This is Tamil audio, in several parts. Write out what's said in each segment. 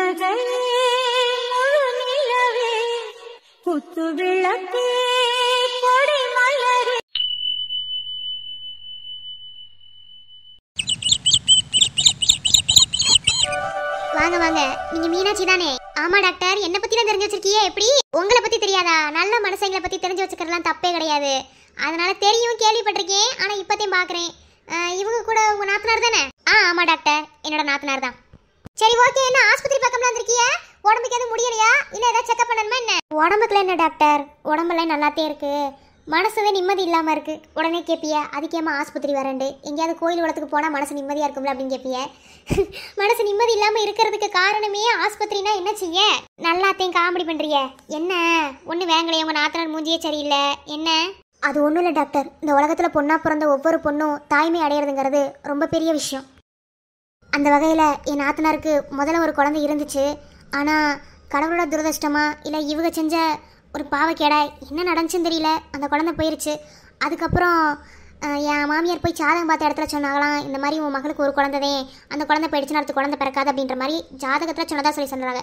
புன்னகை முழு நிலவே குத்து விளக்கே கொடி மலரே. வாங்க வாங்க, நீங்க மீனாட்சி தானே? ஆமா டாக்டர், என்ன பத்தி தெரிஞ்சு வச்சிருக்கீங்க? எப்படி உங்களை பத்தி தெரியாதா? நல்ல மனுஷங்களை பத்தி தெரிஞ்சு வச்சுக்கிறதுலாம் தப்பே கிடையாது. அதனால தெரியும், கேள்விப்பட்டிருக்கேன். ஆனா இப்பத்தையும் பாக்குறேன். இவங்க கூட உங்க நாத்தனார் தானே? ஆமா டாக்டர், என்னோட நாத்தனார் தான். சரி ஓகே, என்ன ஆஸ்பத்திரி பக்கம்லாம் வந்திருக்கீங்க? உடம்புக்கு எதுவும் முடியலையா, இல்ல ஏதாவது செக்அப் பண்ணணுமா என்ன? உடம்புக்குள்ள என்ன டாக்டர், உடம்பெல்லாம் நல்லாத்தே இருக்கு. மனசுவே நிம்மதி இல்லாம இருக்கு. உடனே கேட்பிய அதுக்கேமா ஆஸ்பத்திரி வரேன்டு? எங்கேயாவது கோயில் உலகத்துக்கு போனா மனசு நிம்மதியா இருக்கும்ல அப்படின்னு கேட்பிய. மனசு நிம்மதி இல்லாம இருக்கிறதுக்கு காரணமே ஆஸ்பத்திரினா என்ன செய்ய? நல்லாத்தையும் காமெடி பண்றிய என்ன? ஒண்ணு வேங்கலையே, உங்க நாத்தனார் மூஞ்சியே சரியில்லை என்ன? அது ஒண்ணும் இல்லை டாக்டர், இந்த உலகத்துல பொண்ணா பிறந்த ஒவ்வொரு பொண்ணும் தாய்மை அடையிறதுங்கிறது ரொம்ப பெரிய விஷயம். அந்த வகையில் என் நாத்தனாருக்கு முதல்ல ஒரு குழந்தை இருந்துச்சு. ஆனால் கடவுளோட துரதிர்ஷ்டமா இல்லை இவங்க செஞ்ச ஒரு பாவக்கேடா என்ன நடந்துச்சுன்னு தெரியல, அந்த குழந்தை போயிருச்சு. அதுக்கப்புறம் என் மாமியார் போய் ஜாதகம் பார்த்த இடத்துல சொன்னாங்களாம், இந்த மாதிரி உன் மகளுக்கு ஒரு குழந்தைதே, அந்த குழந்தை போயிடுச்சுன்னா அடுத்த குழந்தை பிறக்காது அப்படின்ற மாதிரி ஜாதகத்தில் சொன்னதாக சொன்னாங்க.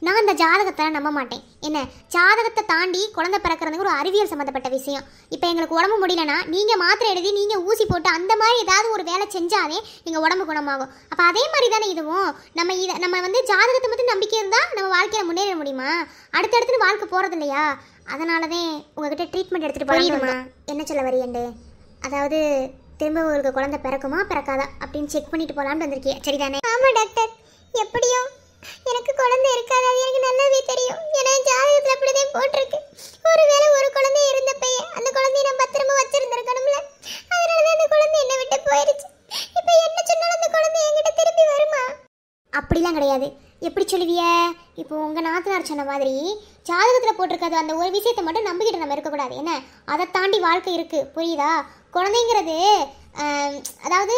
நான் அந்த ஜாதகத்தை நம்ப மாட்டேன். என்ன, ஜாதகத்தை தாண்டி குழந்தை பிறக்கிறது ஒரு அறிவியல் சம்மந்தப்பட்ட விஷயம். இப்போ எங்களுக்கு உடம்பு முடியலன்னா நீங்கள் மாத்திரை எழுதி நீங்கள் ஊசி போட்டு அந்த மாதிரி ஏதாவது ஒரு வேலை செஞ்சாலே எங்கள் உடம்பு குணமாகும். அப்போ அதே மாதிரி தானே இதுவும். நம்ம வந்து ஜாதகத்தை மட்டும் நம்பிக்கை இருந்தால் நம்ம வாழ்க்கையில் முன்னேற முடியுமா? அடுத்தடுத்து வாழ்க்கை போகிறது இல்லையா? அதனால தான் உங்ககிட்ட ட்ரீட்மெண்ட் எடுத்துகிட்டு போயிடுமா? என்ன சொல்ல வரியண்டு? அதாவது திரும்ப உங்களுக்கு குழந்தை பிறக்குமா பிறக்காதா அப்படின்னு செக் பண்ணிட்டு போகலான்னு வந்திருக்கேன், சரிதானே? ஆமாம் டாக்டர், எப்படியும் எனக்கு குழந்தை இருக்காது, அது எனக்கு நல்லாவே தெரியும். ஏன்னா ஜாதகத்தில் அப்படிதான் போட்டிருக்கு. ஒருவேளை ஒரு குழந்தை இருந்த பையன், அந்த குழந்தைய நான் பத்திரமா வச்சிருந்திருக்கணும்ல. அதனாலதான் அந்த குழந்தை என்னை விட்டு போயிருச்சு. இப்போ என்ன சொன்னாலும் அந்த குழந்தை என்கிட்ட திருப்பி வருமா? அப்படிலாம் கிடையாது. எப்படி சொல்லுவிய? இப்போ உங்கள் நாத்தனார் சொன்ன மாதிரி ஜாதகத்தில் போட்டிருக்காது அந்த ஒரு விஷயத்தை மட்டும் நம்பிக்கிட்டு நம்ம இருக்கக்கூடாது. என்ன, அதை தாண்டி வாழ்க்கை இருக்குது, புரியுதா? குழந்தைங்கிறது அதாவது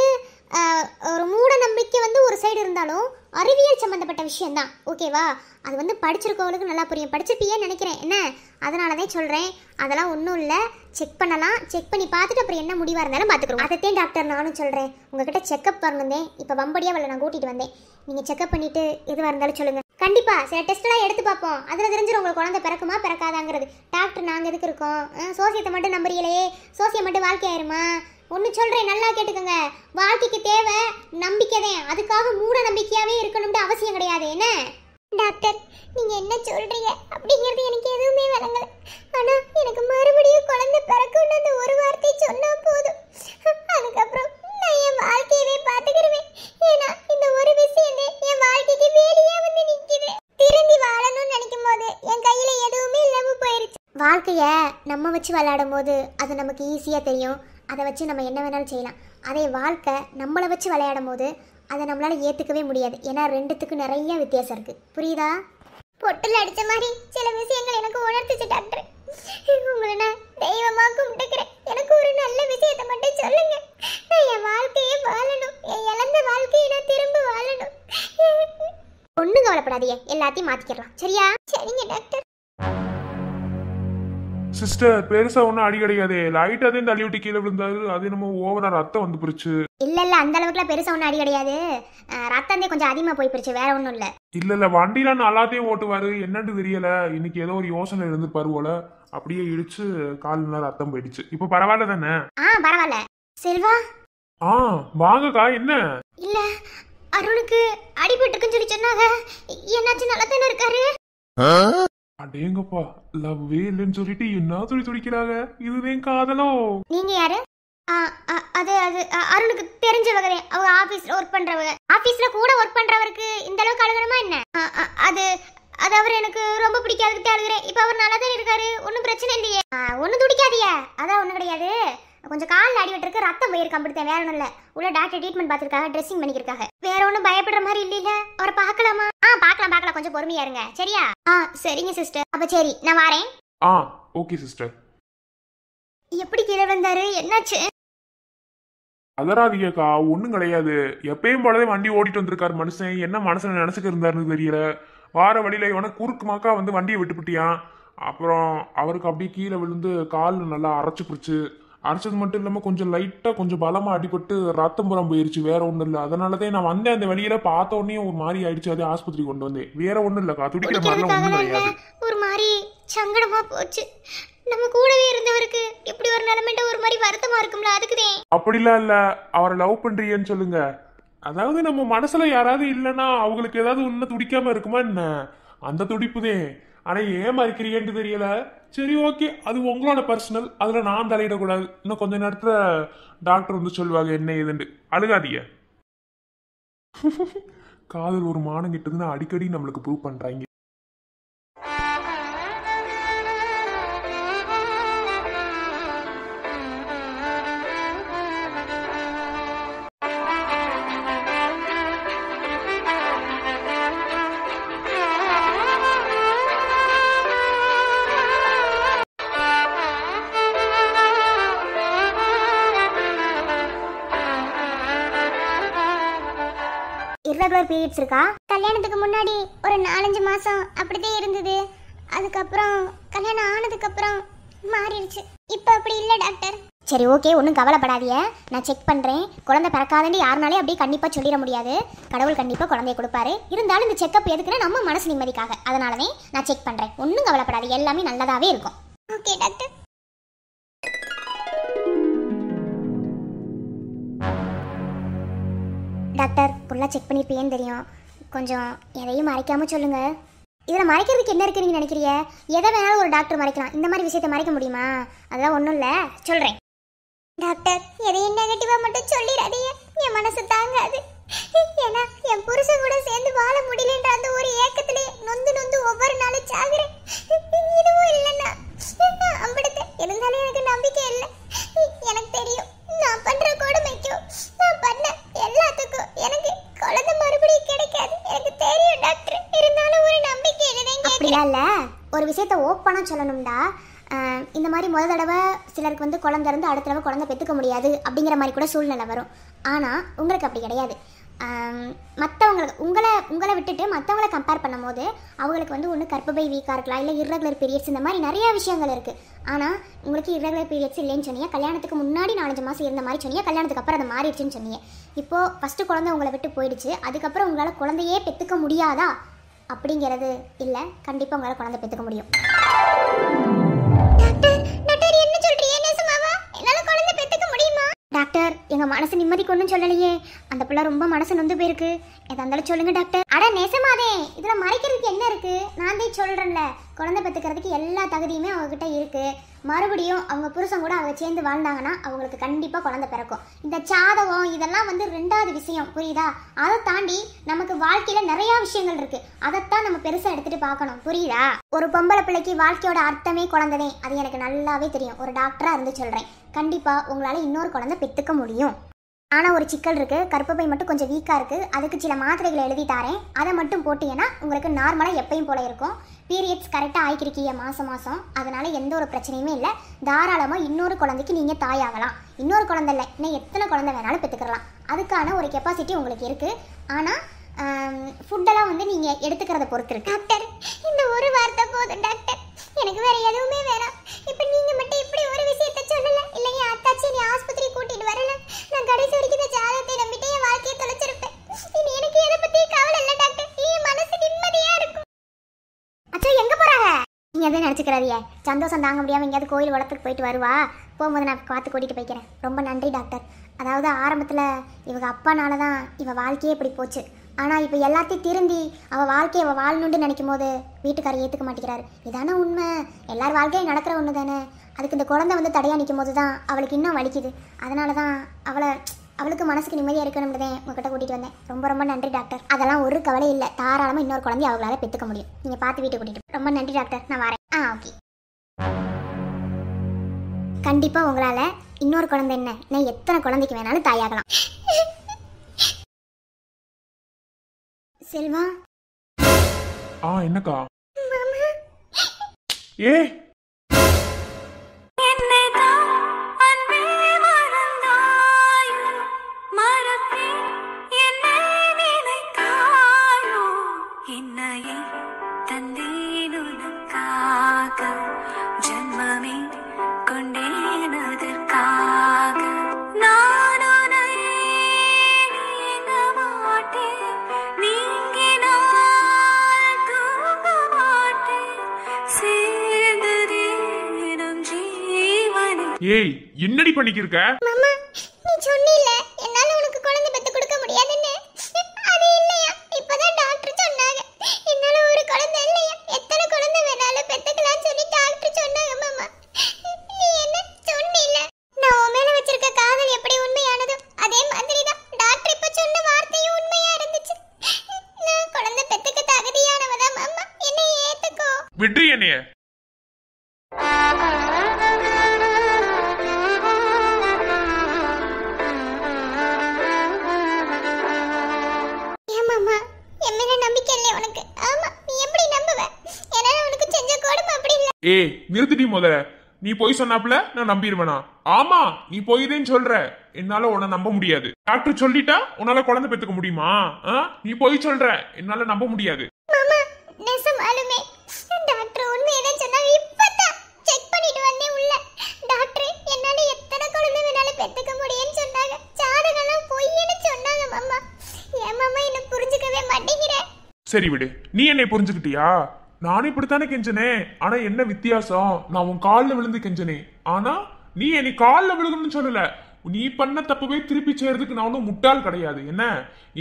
ஒரு மூட நம்பிக்கை வந்து ஒரு சைடு இருந்தாலும் அறிவியல் சம்மந்தப்பட்ட விஷயம்தான், ஓகேவா? அது வந்து படிச்சிருக்கவங்களுக்கு நல்லா புரியும். படிச்சிருப்பீங்கன்னு நினைக்கிறேன் என்ன? அதனால தான் சொல்கிறேன். அதெல்லாம் ஒன்றும் இல்லை, செக் பண்ணலாம். செக் பண்ணி பார்த்துட்டு அப்புறம் என்ன முடிவாக இருந்தாலும் பார்த்துக்குறோம். அதைத்தான் டாக்டர் நானும் சொல்கிறேன். உங்ககிட்ட செக்அப் பண்ணந்தேன், இப்போ வம்படியாக அவளை நான் கூட்டிகிட்டு வந்தேன். நீங்கள் செக்அப் பண்ணிவிட்டு எதுவாக இருந்தாலும் சொல்லுங்கள். கண்டிப்பாக சில டெஸ்ட்லாம் எடுத்து பார்ப்போம், அதில் தெரிஞ்சிடும் உங்களுக்கு குழந்தை பிறக்குமா பிறக்காதாங்கிறது. டாக்டர் நாங்கள் எதுக்கு இருக்கோம்? சோசியத்தை மட்டும் நம்புறீங்களே, சோசியம் மட்டும் வாழ்க்கை ஆயிருமா? ஒன்று சொல்கிறேன், நல்லா கேட்டுக்கோங்க. வாழ்க்கைக்கு தேவை நம்பிக்கை தான். அதுக்காக மூட நம்பிக்கையாகவே இருக்கணும்னு அவசியம் கிடையாது. என்ன டாக்டர் நீங்கள் என்ன சொல்கிறீங்க அப்படிங்கிறது எனக்கு எதுவுமே விளங்கலை. ஆனால் எனக்கு மறுபடியும் குழந்தை பிறக்குன்னு அந்த ஒரு வார்த்தை சொன்னால் போதும். அதுக்கப்புறம் நான் என் வாழ்க்கையவே பார்த்துக்கிடுவேன். ஏன்னா இந்த ஒரு விஷயம் என் வாழ்க்கைக்கு வேலையா வந்து நிற்கிது. திரும்பி வாழணும்னு நினைக்கும் போது என் கையில் எதுவுமே இல்லாமல் போயிருச்சு. வாழ்க்கையை நம்ம வச்சு விளையாடும் போது அது நமக்கு ஈஸியாக தெரியும். அதை வச்சு நம்ம என்ன வேணாலும் செய்யலாம். அதே வாழ்க்கை நம்மளை வச்சு விளையாடும் போது அதை நம்மளால ஏற்றுக்கவே முடியாது. ஏன்னா ரெண்டுத்துக்கும் நிறைய வித்தியாசம் இருக்குது, புரியுதா? பொட்டில் அடித்த மாதிரி சில விஷயங்கள் எனக்கு உணர்த்துச்சு டாக்டர். உங்களை நான் தெய்வமாக கும்பிட்டுக்கிறேன். எனக்கு ஒரு நல்ல விஷயத்தை மட்டும் சொல்லுங்க. நான் என் வாழ்க்கையே வாழணும், என் இழந்த வாழ்க்கையை நான் திரும்ப வாழணும். ஒன்றும் கவலைப்படாதீங்க, எல்லாத்தையும் மாற்றிக்கலாம், சரியா? சரிங்க டாக்டர். சிஸ்டர், பெருசா ஒன்றும் அடி கிடையாது. லைட்டாக தான் தள்ளி விட்டு கீழே விழுந்தாரு. அது நம்ம ஓவரா ரத்தம் வந்து போச்சு. இல்ல அந்த அளவுக்குலாம் பெருசா ஒன்றும் அடி கிடையாது. ரத்தம் கொஞ்சம் அதிகமாக போய் போச்சு, வேற ஒன்றும் இல்லை. இல்ல வண்டிலாம் நல்லாத்தையும் ஓட்டுவாரு, என்னன்னு தெரியல. இன்னைக்கு ஏதோ ஒரு யோசனை இருந்துப்பாரு போல, அப்படியே இடிச்சு கால்ல ரத்தம் போயிடுச்சு. இப்போ பரவாயில்ல தானே? பரவாயில்ல. செல்வா, வாங்கக்கா. என்ன இல்ல அருணுக்கு அடிபட்டுக்குன்னு சொல்லி சொன்னாங்க. என்னாச்சு? நல்லா தானே இருக்காரு? அடேங்கப்பா, லவ்வே இல்லைன்னு சொல்லிட்டு என்ன சொல்லி துடிக்கிறாங்க. இதுதான் காதலோ? நீங்க யாரு? அது அது அருணுக்கு தெரிஞ்சவங்க, அவங்க ஆபீஸ்ல ஒர்க் பண்றவங்க. ஆபீஸ்ல கூட ஒர்க் பண்றவருக்கு இந்த அளவுக்கு அழுகணுமா என்ன? அது அது அவர் எனக்கு ரொம்ப பிடிக்காதுக்கு அழுகிறேன். இப்ப அவர் நல்லா தான் இருக்காரு, ஒன்றும் பிரச்சனை இல்லையே. ஒன்றும் துடிக்காதிய, அதான் ஒன்றும் கிடையாது. கொஞ்சம் காலில் அடிபட்டுருக்கு, ரத்தம் போயிருக்கு, அப்படித்தான், வேற ஒன்றும் இல்லை. உள்ள டாக்டர் ட்ரீட்மெண்ட் பார்த்துருக்காங்க, ட்ரெஸ்ஸிங் பண்ணிருக்காங்க. வேற ஒன்றும் பயப்படுற மாதிரி இல்லைல்ல? அவரை பார்க்கலாமா? பார்க்கலாம், கொஞ்சம் பொறுமையா இருங்க, சரியா? சரிங்க சிஸ்டர். அப்ப சரி, நான் வரேன். Okay sister. எப்படி கீழே வந்தாரு, என்னாச்சு? அதராதிகா, ஒன்றும் கிடையாது. எப்பயும் போலவே வண்டி ஓடிட்டு வந்திருக்காரு மனுஷன். என்ன மனசுல நினைச்சுக்க இருந்தாருன்னு தெரியல. வார வழியில இவனை குறுக்கு மாக்கா வந்து வண்டியை விட்டுப்பிட்டியான். அப்புறம் அவருக்கு அப்படியே கீழே விழுந்து கால் நல்லா அரைச்சு பிடிச்சு அரைச்சது மட்டும் இல்லாம கொஞ்சம் லைட்டா கொஞ்சம் பலமா அடிபட்டு ரத்தம் புறம் போயிருச்சு, வேற ஒண்ணும் இல்ல. அதனாலதான் நான் வந்தேன், அந்த வழியில பார்த்த உடனே ஒரு மாதிரி ஆயிடுச்சு, அதே ஆஸ்பத்திரி கொண்டு வந்தேன். வேற ஒண்ணும் இல்லக்கா, துடிக்கிற மாதிரிலாம் ஒண்ணும் கிடையாது. ஒரு மாதிரி சங்கடமா போச்சு. நம்ம கூடவே இருந்தவருக்கு இப்படி ஒரு நிலைமைட்ட ஒரு மாதிரி வருத்தமா இருக்கும்ல, அதுக்குதான். அப்படிலாம் இல்ல, அவரை லவ் பண்றீங்கன்னு சொல்லுங்க. அதாவது நம்ம மனசுல யாராவது இல்லைன்னா அவங்களுக்கு ஏதாவது ஒண்ணு துடிக்காம இருக்குமா என்ன, அந்த துடிப்புதே. ஆனா ஏன் மறைக்கிறீங்கன்னு தெரியல. சரி ஓகே, அது உங்களோட பர்சனல், அதுல நான் தலையிடக்கூடாது. இன்னும் கொஞ்ச நேரத்துல டாக்டர் வந்து சொல்லுவாங்க என்ன ஏதுண்டு. அழுகாதீங்க. காதல் ஒரு மானம் கிட்டதுன்னு அடிக்கடி நம்மளுக்கு ப்ரூவ் பண்றாங்க. இர்ரெகுலர் பீரியட்ஸ் இருக்கா? கல்யாணத்துக்கு முன்னாடி ஒரு 4-5 மாசம் அப்படிதான் இருந்தது. அதுக்கப்புறம் கல்யாணம் ஆனதுக்கு அப்புறம் மாறிடுச்சு. இப்போ அப்படி இல்லை டாக்டர். சரி ஓகே, ஒன்றும் கவலைப்படாதீங்க, நான் செக் பண்ணுறேன். குழந்தை பிறக்காதுன்னு யாருனாலே அப்படியே கண்டிப்பாக சொல்லிட முடியாது. கடவுள் கண்டிப்பாக குழந்தைய கொடுப்பாரு. இருந்தாலும் இந்த செக்கப் எதுக்குன்னா நம்ம மனசு நிம்மதிக்காக. அதனாலவே நான் செக் பண்ணுறேன். ஒன்றும் கவலைப்படாதீங்க, எல்லாமே நல்லதாகவே இருக்கும். Okay doctor. டாக்டர் ஃபுல்லாக செக் பண்ணியிருப்பீங்கன்னு தெரியும், கொஞ்சம் எதையும் மறைக்காமல் சொல்லுங்கள். இதில் மறைக்கிறதுக்கு என்ன இருக்குது நீங்கள் நினைக்கிறீங்க? எதை வேணாலும் ஒரு டாக்டர் மறைக்கலாம், இந்த மாதிரி விஷயத்தை மறைக்க முடியுமா? அதெல்லாம் ஒன்றும் இல்லை, சொல்கிறேன். டாக்டர் எதையும் நெகட்டிவாக மட்டும் சொல்லிடாதீங்க, என் மனசு தாங்காது. ஏன்னா என் புருஷன் கூட சேர்ந்து வாழ முடியலன்ற அந்த ஒரு ஏக்கத்திலே நொந்து நொந்து ஒவ்வொரு நாளும் சாகுறேன். இதுவும் இல்லைன்னா அம்பிடுத்த இருந்தாலும் எனக்கு நம்பிக்கை இல்லை. எனக்கு தெரியும் நான் பண்ற கொடுமைக்கும் நான் பண்ண எல்லாத்துக்கும் எனக்கு குழந்தை மறுபடியும் கிடைக்காது, எனக்கு தெரியும் டாக்டர். இருந்தாலும் ஒரு நம்பிக்கை இல்லை. அப்படிலாம் இல்லை, ஒரு விஷயத்த ஓப்பனா சொல்லணும்டா. இந்த மாதிரி முதல் தடவை சிலருக்கு வந்து குழந்தை இருந்து அடுத்த தடவை குழந்தை பெற்றுக்க முடியாது அப்படிங்கிற மாதிரி கூட சூழ்நிலை வரும். ஆனால் உங்களுக்கு அப்படி கிடையாது. மற்றவங்களுக்கு உங்களை விட்டுட்டு மற்றவங்கள கம்பேர் பண்ணும்போது அவங்களுக்கு வந்து ஒன்று கர்ப்பப்பை வீக்காக இருக்கலாம், இல்லை இர்ரெகுலர் பீரியட்ஸ், இந்த மாதிரி நிறையா விஷயங்கள் இருக்குது. ஆனால் உங்களுக்கு இர்ரெகுலர் பீரியட்ஸ் இல்லைன்னு சொன்னீங்க. கல்யாணத்துக்கு முன்னாடி 4-5 மாதம் இருந்த மாதிரி சொன்னீங்க, கல்யாணத்துக்கு அப்புறம் அது மாறிடுச்சுன்னு சொன்னீங்க. இப்போது ஃபஸ்ட்டு குழந்தை உங்களை விட்டு போயிடுச்சு, அதுக்கப்புறம் உங்களால் குழந்தையே பெற்றுக்க முடியாதா அப்படிங்கிறது இல்லை, கண்டிப்பாக உங்களால் குழந்தை பெற்றுக்க முடியும். டாக்டர் எங்க மனசு நிம்மதிக்கு ஒன்றும் சொல்லலையே, அந்த பிள்ளை ரொம்ப மனசு நொந்து போயிருக்கு, எதா இருந்தாலும் சொல்லுங்க டாக்டர். அட நெசமாதே, இதுல மறைக்கிறதுக்கு என்ன இருக்கு? நான் தான் சொல்றேன்ல, குழந்தை பெற்றுக்கிறதுக்கு எல்லா தகுதியுமே அவங்ககிட்ட இருக்கு. மறுபடியும் அவங்க புருஷன் கூட அவங்க சேர்ந்து வாழ்ந்தாங்கன்னா அவங்களுக்கு கண்டிப்பா குழந்தை பிறக்கும். இந்த சாதகம் இதெல்லாம் வந்து 2வது விஷயம், புரியுதா? அதை தாண்டி நமக்கு வாழ்க்கையில நிறைய விஷயங்கள் இருக்கு, அதைத்தான் நம்ம பெருசா எடுத்துட்டு பார்க்கணும், புரியுதா? ஒரு பொம்பளை பிள்ளைக்கு வாழ்க்கையோட அர்த்தமே குழந்தைதே, அது எனக்கு நல்லாவே தெரியும். ஒரு டாக்டரா இருந்து சொல்றேன், கண்டிப்பா உங்களால இன்னொரு குழந்தை பெற்றுக்க முடியும். ஆனால் ஒரு சிக்கல் இருக்குது, கர்ப்பப்பை மட்டும் கொஞ்சம் வீக்காக இருக்குது. அதுக்கு சில மாத்திரைகளை எழுதி தரேன், அதை மட்டும் போட்டிங்கன்னா உங்களுக்கு நார்மலாக எப்பயும் போல இருக்கும். பீரியட்ஸ் கரெக்டாக ஆகிக்கிறீங்க மாதம். அதனால் எந்த ஒரு பிரச்சனையுமே இல்லை. தாராளமாக இன்னொரு குழந்தைக்கு நீங்கள் தாயாகலாம். இன்னொரு குழந்தை இல்லை, இன்னும் எத்தனை குழந்தை வேணாலும் பெற்றுக்கலாம். அதுக்கான ஒரு கெப்பாசிட்டி உங்களுக்கு இருக்குது. ஆனால் ஃபுட்டெல்லாம் வந்து நீங்கள் எடுத்துக்கிறத பொறுத்து இருக்கு. டாக்டர் இந்த ஒரு வார்த்தை போதும் டாக்டர், எனக்கு வேற எதுவுமே வேணாம். இப்போ நீங்கள் மட்டும் இப்படி ஒரு விஷயத்த சொல்லல, இல்லைங்க அத்தாச்சி நீ ஆஸ்பத்திரி கூட்டிட்டு வரல, நான் கடைசி வரைக்கும் இந்த ஜாதகத்தை நம்பிட்டு என் வாழ்க்கையை தொலைச்சிருப்பேன். இனி எனக்கு எதை பத்தி கவலை இல்லை டாக்டர், என் மனசு நிம்மதியா இருக்கும். அச்சா எங்க போறாங்க? நீங்க எதுவும் நினைச்சுக்கிறாதிய, சந்தோஷம் தாங்க முடியாம எங்கேயாவது கோயில் வளத்துக்கு போயிட்டு வருவா, போகும்போது நான் பார்த்து கூட்டிட்டு போய்க்கிறேன். ரொம்ப நன்றி டாக்டர். அதாவது ஆரம்பத்தில் இவங்க அப்பானால தான் இவ வாழ்க்கையே இப்படி போச்சு. ஆனால் இப்போ எல்லாத்தையும் திருந்தி அவள் வாழ்க்கையை அவள் வாழணுன்னு நினைக்கும் போது வீட்டுக்காரர் ஏற்றுக்க மாட்டேங்கிறாரு. இதானே உண்மை, எல்லார் வாழ்க்கையும் நடக்கிற ஒன்று தானே. அதுக்கு இந்த குழந்தை வந்து தடையாக நிற்கும் போது தான் அவளுக்கு இன்னும் வலிக்குது. அதனால தான் அவளுக்கு மனசுக்கு நிம்மதியாக இருக்கணும்ன்றதேன் உங்ககிட்ட கூட்டிகிட்டு வந்தேன். ரொம்ப ரொம்ப நன்றி டாக்டர். அதெல்லாம் ஒரு கவலை இல்லை, தாராளமாக இன்னொரு குழந்தைய அவங்களால பெற்றுக்க முடியும். நீங்கள் பார்த்து வீட்டை கூட்டிகிட்டு. ரொம்ப நன்றி டாக்டர், நான் வரேன். ஓகே. கண்டிப்பாக உங்களால் இன்னொரு குழந்தை என்ன, நான் எத்தனை குழந்தைக்கு வேணாலும் தாயாகலாம். செல்வா. என்னக்கா? ஏ ஜன்மமே கொண்டேனதற்காக ஏய், என்னடி பண்ணிக்கிருக்க? மாமா நீ சொன்னில என்னால உனக்கு குழந்தை பெத்து கொடுக்க முடியாதுன்னு. அது இல்லையா, இப்பதான் டாக்டர் சொன்னாங்க என்னால ஒரு குழந்தை இல்லையா, எத்தனை குழந்தை வேணாலும் பெத்துக்கலாம்னு சொல்லி டாக்டர் சொன்னாங்க. மாமா நீ என்ன சொன்னில, நான் உன் மேல வச்சிருக்க காதல் எப்படி உண்மையானதோ அதே மாதிரி தான் டாக்டர் இப்ப சொன்ன வார்த்தையும் உண்மையா இருந்துச்சு. நான் குழந்தை பெத்துக்க தகுதியானவதான் மாமா, என்னை ஏத்துக்கோ. விடு என்னைய. ஏய், நிறுத்திட்டி முதல்ல. நீ போய் சொன்னாப்ல நான் நம்பிடுவேனா? ஆமா, நீ போயிதேன்னு சொல்ற. என்னால உன்னை நம்ப முடியாது. டாக்டர் சொல்லிட்டா உன்னால குழந்தை பெத்துக்க முடியுமா? நீ போய் சொல்ற, என்னால நம்ப முடியாது. மாமா நெசமாலுமே டாக்டர் உண்மையதான் சொன்னாங்க. இப்பதான் செக் பண்ணிட்டு வந்தேன் உள்ள. டாக்டர் என்னால எத்தனை குழந்தை வேணாலும் பெத்துக்க முடியும்னு சொன்னாங்க. ஜாதகம்லாம் பொய்ன்னு சொன்னாங்க. மாமா ஏன் மாமா என்ன புரிஞ்சுக்கவே மாட்டேங்கிற? சரி விடு, நீ என்னை புரிஞ்சுக்கிட்டியா? நானும் இப்படித்தானே கெஞ்சனே. ஆனா என்ன வித்தியாசம், நான் உன் காலில் விழுந்து கெஞ்சனே. ஆனா நீ என்னை காலில் விழுகணும்னு சொல்லல. நீ பண்ண தப்பவே திருப்பி செய்யறதுக்கு நான் ஒன்றும் முட்டாள் கிடையாது. என்ன,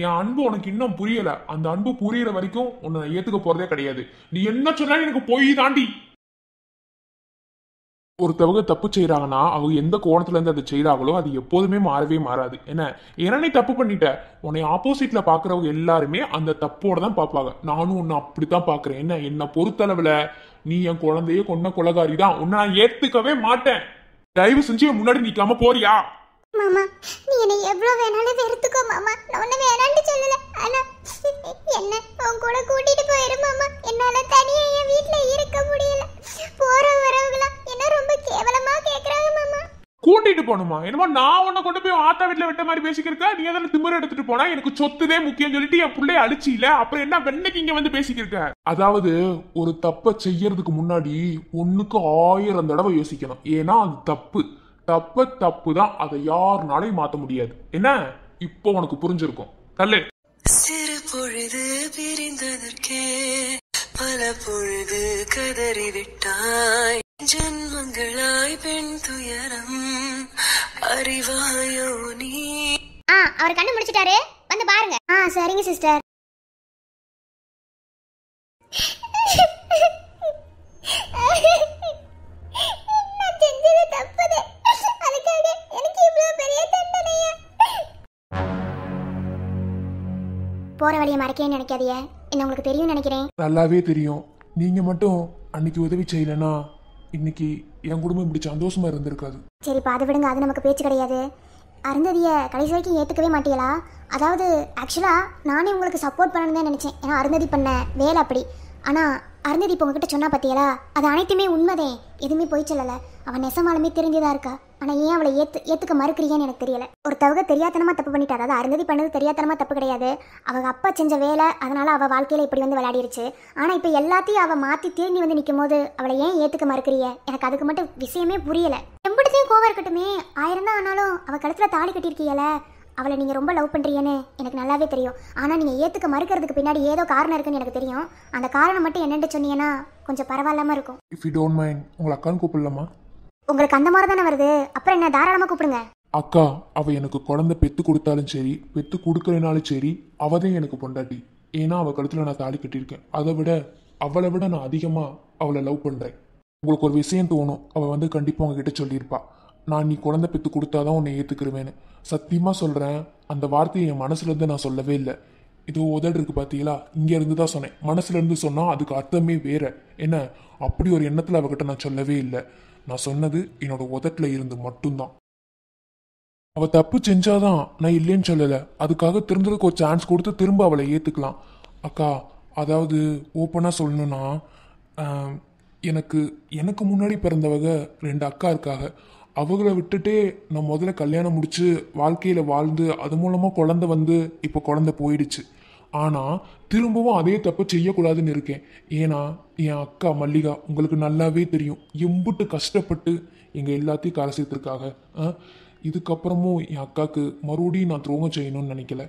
என் அன்பு உனக்கு இன்னும் புரியல. அந்த அன்பு புரியுற வரைக்கும் உன்னை ஏத்துக்க போறதே கிடையாது. நீ என்ன சொன்னாலும் எனக்கு போய் தாண்டி. ஒருத்தவங்க தப்பு செய்யறாங்கன்னா அவங்க எந்த கோணத்துல இருந்து அதை செய்யறாங்களோ அது எப்போதுமே மாறவே மாறாது. என்ன, ஏன்னா நீ தப்பு பண்ணிட்ட, உன்னை ஆப்போசிட்ல பாக்குறவங்க எல்லாருமே அந்த தப்போட தான் பார்ப்பாங்க. நானும் உன்னை அப்படித்தான் பாக்குறேன். என்ன பொறுத்தளவுல நீ என் குழந்தைய கொன்ன கொலகாரி தான். உன்னை நான் ஏத்துக்கவே மாட்டேன். தயவு செஞ்சு என் முன்னாடி நிக்காம போறியா? மாமா நீ என்ன எவ்வளவு வேணாலும் வெறுத்துக்கோ மாமா, நான் உன்னை வேணான்னு சொல்லல. ஆனா என்ன உன் கூட கூட்டிட்டு போயிரு மாமா. என்னால தனியா என் வீட்டுல இருக்க முடியல. போற வரவங்களா என்ன ரொம்ப கேவலமா கேக்குறாங்க மாமா. கூட்டிட்டு போகணுமா? என்னமோ நான் உன்னை கொண்டு போய் ஆத்தா வீட்டுல விட்ட மாதிரி பேசிக்கிறக்க. நீ எதான திமிர எடுத்துட்டு போனா எனக்கு சொத்துதே முக்கியம் சொல்லிட்டு என் பிள்ளைய அழிச்சில. அப்புறம் என்ன வெண்ணைக்கு இங்க வந்து பேசிக்கிறக்க? அதாவது ஒரு தப்ப செய்யறதுக்கு முன்னாடி 1க்கு 1000 தடவை யோசிக்கணும். ஏன்னா அது தப்பு. தப்பு தான், அதை யாருனாலையும் மாத்த முடியாது. என்ன, இப்போ உனக்கு புரிஞ்சிருக்கும். தள்ளு. சிறு பொழுது பிரிந்ததற்கே பல பொழுது கதறிவிட்டாய். ஜென்மங்களாய் பெண் துயரம் அறிவாயோ நீ. அவர் கண்ணு முடிச்சிட்டாரு, வந்து பாருங்க. சரிங்க சிஸ்டர். நான் செஞ்சது தப்புதே, அதுக்காக எனக்கு இவ்வளவு பெரிய தண்டனையா? போற வழியை மறக்கவே நினைக்காதீங்க. என்ன உங்களுக்கு தெரியும் நினைக்கிறேன். நல்லாவே தெரியும். நீங்க மட்டும் அன்னைக்கு உதவி செய்யலனா இன்னைக்கு என் குடும்பம் இப்படி சந்தோஷமா இருந்திருக்காது. சரி பாது விடுங்க, அது நமக்கு பேச்சு கிடையாது. அருந்ததிய கடைசி வரைக்கும் ஏத்துக்கவே மாட்டீங்களா? அதாவது ஆக்சுவலா நானே உங்களுக்கு சப்போர்ட் பண்ணணும்னு தான் நினைச்சேன். ஏன்னா அருந்ததி பண்ண வேலை அப்படி. ஆனா அருந்ததி இப்போ உங்ககிட்ட சொன்னா பாத்தியலா, அது அனைத்துமே உண்மைதே, எதுவுமே போய் சொல்லல. அவன் நெசமாலுமே தெரிஞ்சதா இருக்கா. ஆனா ஏன் அவளை ஏத்துக்க மறுக்கிறீங்கன்னு எனக்கு தெரியல. ஒருத்தவங்க தெரியாதனமா தப்பு பண்ணிட்டா. அதாவது அருந்ததி பண்ணது தெரியாதனமா தப்பு கிடையாது. அவங்க அப்பா செஞ்ச வேலை, அதனால அவ வாழ்க்கையில இப்படி வந்து விளையாடிருச்சு. ஆனா இப்ப எல்லாத்தையும் அவ மாத்தி திரும்பி வந்து நிற்கும் போது அவளை ஏன் ஏத்துக்க மறுக்கிறீங்க? எனக்கு அதுக்கு மட்டும் விஷயமே புரியல. எம்பிடத்தையும் கோவம் இருக்கட்டுமே, 1000 தான் ஆனாலும் அவ கழுத்துல தாலி கட்டியிருக்கீங்கல, அவளை நீங்கள் ரொம்ப லவ் பண்ணுறீங்கன்னு எனக்கு நல்லாவே தெரியும். ஆனால் நீங்கள் ஏற்றுக்க மறுக்கிறதுக்கு பின்னாடி ஏதோ காரணம் இருக்குன்னு எனக்கு தெரியும். அந்த காரணம் மட்டும் என்னென்னு சொன்னீங்கன்னா கொஞ்சம் பரவாயில்லாமல் இருக்கும். இஃப் யூ டோன்ட் மைண்ட், உங்களை அக்கான்னு கூப்பிடலாமா? உங்களுக்கு அந்த மாதிரி தானே வருது, அப்புறம் என்ன தாராளமாக கூப்பிடுங்க. அக்கா, அவ எனக்கு குழந்தை பெத்து கொடுத்தாலும் சரி, பெத்து கொடுக்கறனாலும் சரி, அவதான் எனக்கு பொண்டாட்டி. ஏன்னா அவள் கழுத்தில் நான் தாலி கட்டியிருக்கேன். அவளை விட நான் அதிகமாக அவளை லவ் பண்ணுறேன். உங்களுக்கு ஒரு விஷயம் தோணும், அவள் வந்து கண்டிப்பாக உங்ககிட்ட சொல்லியிருப்பா, நான் நீ குழந்தை பெத்து கொடுத்தாதான் உன்னை ஏற்றுக்கிருவேன்னு. சத்தியமாக சொல்கிறேன், அந்த வார்த்தையை என் மனசுலேருந்து நான் சொல்லவே இல்லை. இது உதடு இருக்கு பார்த்தீங்களா, இங்கேருந்து தான் சொன்னேன். மனசுலேருந்து சொன்னால் அதுக்கு அர்த்தமே வேற. என்ன, அப்படி ஒரு எண்ணத்தில் அவகிட்ட நான் சொல்லவே இல்லை. நான் சொன்னது என்னோட உதட்டில் இருந்து மட்டும்தான். அவள் தப்பு செஞ்சாதான் நான் இல்லைன்னு சொல்லலை. அதுக்காக திருந்ததுக்கு ஒரு சான்ஸ் கொடுத்து திரும்ப அவளை ஏற்றுக்கலாம். அக்கா, அதாவது ஓப்பனாக சொல்லணும்னா, எனக்கு முன்னாடி பிறந்தவங்க 2 அக்கா இருக்காங்க. அவங்கள விட்டுட்டே நான் முதல்ல கல்யாணம் முடிச்சு வாழ்க்கையில் வாழ்ந்து அது மூலமாக குழந்தை வந்து இப்போ குழந்தை போயிடுச்சு. ஆனால் திரும்பவும் அதே தப்பு செய்யக்கூடாதுன்னு இருக்கேன். ஏன்னா என் அக்கா மல்லிகா உங்களுக்கு நல்லாவே தெரியும், எம்புட்டு கஷ்டப்பட்டு எங்கள் எல்லாத்தையும் கரை சேர்த்துருக்காங்க. இதுக்கப்புறமும் என் அக்காவுக்கு மறுபடியும் நான் துரோகம் செய்யணும்னு நினைக்கல.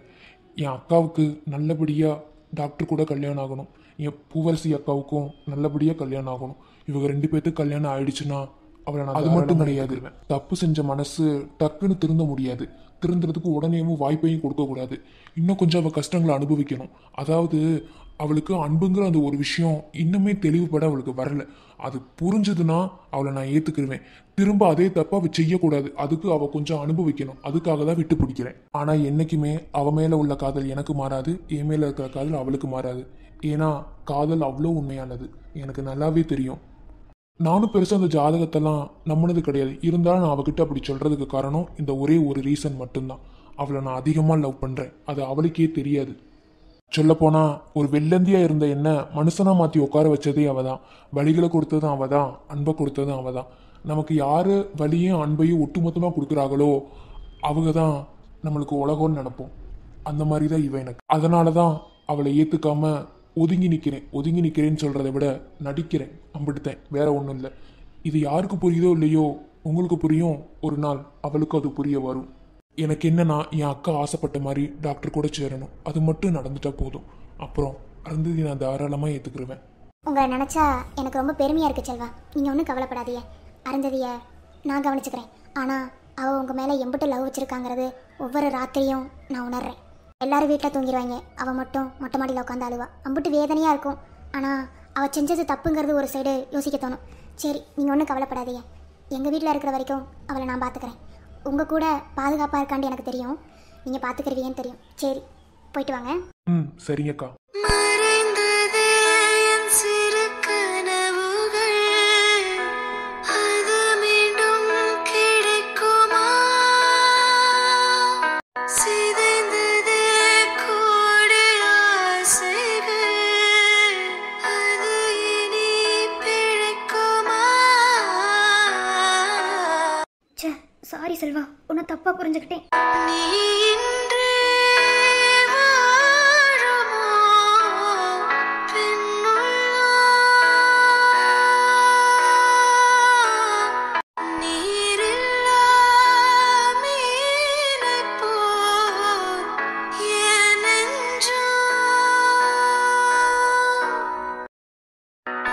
என் அக்காவுக்கு நல்லபடியாக டாக்டர் கூட கல்யாணம் ஆகணும். என் பூவரசி அக்காவுக்கும் நல்லபடியாக கல்யாணம் ஆகணும். இவங்க 2 பேர்த்துக்கு கல்யாணம் ஆயிடுச்சுன்னா அவளை நான் அது மட்டும் கிடையாது, தப்பு செஞ்ச மனசு டக்குன்னு திருந்த முடியாது. திருந்துறதுக்கு உடனேவும் வாய்ப்பையும் கொடுக்க கூடாது. இன்னும் கொஞ்சம் அவள் கஷ்டங்களை அனுபவிக்கணும். அதாவது அவளுக்கு அன்புங்கிற அந்த ஒரு விஷயம் இன்னுமே தெளிவுபட அவளுக்கு வரல. அது புரிஞ்சதுன்னா அவளை நான் ஏத்துக்கிருவேன். திரும்ப அதே தப்ப அவ செய்யக்கூடாது. அதுக்கு அவ கொஞ்சம் அனுபவிக்கணும். அதுக்காக தான் விட்டு பிடிக்கிறேன். ஆனா என்னைக்குமே அவ மேல உள்ள காதல் எனக்கு மாறாது, என் மேல இருக்கிற காதல் அவளுக்கு மாறாது. ஏன்னா காதல் அவ்வளோ உண்மையானது, எனக்கு நல்லாவே தெரியும். நானும் பெருசாக அந்த ஜாதகத்தெல்லாம் நம்பினது கிடையாது. இருந்தாலும் நான் அவகிட்ட அப்படி சொல்றதுக்கு காரணம் இந்த ஒரே ஒரு ரீசன் மட்டும்தான். அவளை நான் அதிகமாக லவ் பண்றேன். அது அவளுக்கே தெரியாது. சொல்லப்போனா ஒரு வெள்ளந்தியா இருந்த என்ன மனுஷனா மாத்தி உட்கார வச்சதே அவதான். வழிகளை கொடுத்ததும் அவதான், அன்பை கொடுத்ததும் அவதான். நமக்கு யாரு வழியும் அன்பையும் ஒட்டுமொத்தமா கொடுக்குறாங்களோ அவங்க தான் நம்மளுக்கு உலகம்னு நினைப்போம். அந்த மாதிரி தான் இவன் எனக்கு. அதனாலதான் அவளை ஏத்துக்காம ஒதுங்கி நிற்கிறேன்னு சொல்றதை விட நடிக்கிறேன். அம்பிடுத்தேன், வேற ஒன்றும் இல்லை. இது யாருக்கு புரியுதோ இல்லையோ உங்களுக்கு புரியும். ஒரு நாள் அவளுக்கும் அது புரிய வரும். எனக்கு என்னன்னா என் அக்கா ஆசைப்பட்ட மாதிரி டாக்டர் கூட சேரணும். அது மட்டும் நடந்துட்டா போதும். அப்புறம் அருந்ததி நான் தாராளமாக ஏற்றுக்கிருவேன். உங்களை நினச்சா எனக்கு ரொம்ப பெருமையாக இருக்குது செல்வா. நீங்கள் ஒன்றும் கவலைப்படாதீங்க. அருந்ததியை நான் கவனிச்சுக்கிறேன். ஆனால் அவள் உங்கள் மேலே எம்பிட்டு லவ் வச்சுருக்காங்கிறது ஒவ்வொரு ராத்திரியும் நான் உணர்றேன். எல்லாரும் வீட்டில் தூங்கிடுவாங்க, அவள் மட்டும் மொட்டை மாடியில் உட்காந்து அழுவா. அம்பிட்டு வேதனையாக இருக்கும். ஆனால் அவள் செஞ்சது தப்புங்கிறது ஒரு சைடு யோசிக்க தோணும். சரி, நீங்கள் ஒன்றும் கவலைப்படாதீங்க. எங்கள் வீட்டில் இருக்கிற வரைக்கும் அவளை நான் பார்த்துக்கிறேன். உங்கள் கூட பாதுகாப்பாக இருக்கான்னு எனக்கு தெரியும். நீங்கள் பார்த்துக்கிறவீங்கன்னு தெரியும். சரி, போயிட்டு வாங்க. சரிங்கக்கா. மறைந்ததே என் சிறு கனவுகள், அது மீண்டும் கிடைக்குமா? சிதைந்ததே கோடி ஆசைகள், அது இனி பிழைக்குமா? சாரி செல்வா, உன்னை தப்பாக புரிஞ்சுக்கிட்டேன். நீ இன்றே வாழுமோ பெண்ணுள்ளம், நீரில்லா மீனைப் போல் என் நெஞ்சம்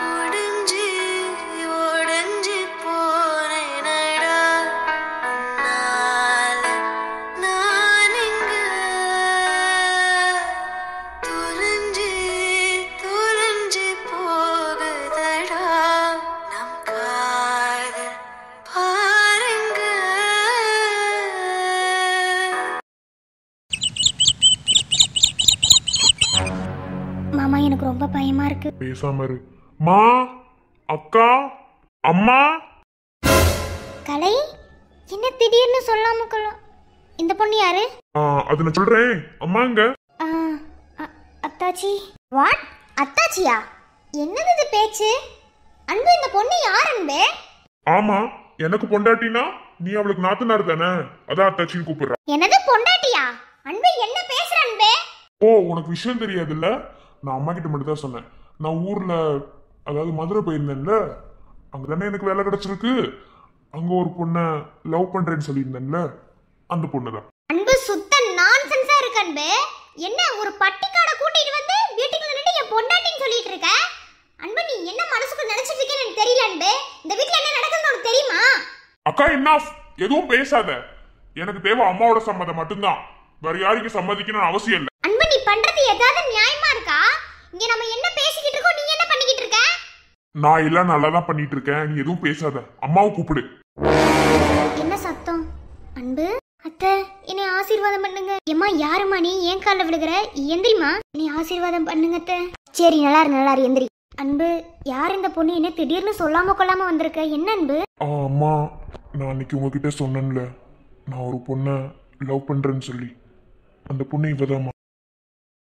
ஒடிஞ்சு ஒடிஞ்சு போனேனடா. உன்னால நான் இங்க தொலைஞ்சு தொலைஞ்சு போகுதடா. நம் காதல் பாருங்க. மாமா, எனக்கு ரொம்ப பயமாக இருக்குது. பேசாம இரு. மா, அக்கா, அம்மா. கலை, என்ன திடீர்னு சொல்லாம கொள்ளும்? இந்த பொண்ணு யாரு? அது நான் சொல்றேன். அம்மாங்க. அத்தாச்சி. வாட்? அத்தாச்சியா? என்னது இது பேச்சு? அன்பு, இந்த பொண்ணு யார் அன்பு? ஆமா, எனக்கு பொண்டாட்டினா நீ அவளுக்கு நாத்தனார் தானே, அதான் அத்தாச்சின்னு கூப்பிடுற. என்னது பொண்டாட்டியா? அன்பு, என்ன பேசுற அன்பு? ஓ, உனக்கு விஷயம் தெரியாதுல்ல. நான் அம்மா கிட்ட மட்டும் தான் சொன்னேன். நான் ஊர்ல, அதாவது மதுரை போயிருந்தேன்ல, அங்கதானே எனக்கு வேலை கிடைச்சிருக்கு. அங்க ஒரு பொண்ணை லவ் பண்றேன்னு சொல்லியிருந்தேன்ல, அந்த பொண்ணுதான். அன்பு, சுத்த நான்சென்ஸா இருக்கு அன்பு. என்ன ஒரு பட்டிக்காட கூட்டிட்டு வந்து வீட்டுக்குள்ள நின்று என் பொண்டாட்டின்னு சொல்லிட்டு இருக்க? அன்பு, நீ என்ன மனசுக்கு நினைச்சிட்டு இருக்கேன்னு எனக்கு தெரியல அன்பு. இந்த வீட்ல என்ன நடக்குதுன்னு உனக்கு தெரியுமா? அக்கா, என்ன எதுவும் பேசாத. எனக்கு தேவை அம்மாவோட சம்மதம் மட்டும்தான். வேற யாருக்கும் சம்மதிக்கணும்னு அவசியம் இல்லை. அன்பு, நீ பண்றது ஏதாவது நியாயமா இருக்கா? இங்க நம்ம என்ன பேசிக்கிட்டு இருக்கோம், நீ என்ன பண்ணிக்கிட்டு இருக்க? நான் எல்லாம் நல்லா தான் பண்ணிட்டு இருக்கேன். நீ எதுவும் பேசாத. அம்மாவை கூப்பிடு. என்ன சத்தம்? அன்பு, அத்தை, என்னை ஆசீர்வாதம் பண்ணுங்க. ஏம்மா, யாருமா நீ? ஏன் காலில் விழுகிற? எந்திரிமா, என்னை ஆசீர்வாதம் பண்ணுங்க அத்தை. சரி, நல்லா இரு, எந்திரி. அன்பு, யார் இந்த பொண்ணு? என்ன திடீர்னு சொல்லாம கொள்ளாம வந்திருக்க? என்ன அன்பு? அம்மா, நான் அன்னைக்கு உங்ககிட்ட சொன்னேன்ல, நான் ஒரு பொண்ணை லவ் பண்றேன்னு சொல்லி. அந்த பொண்ணு இவதாம்மா.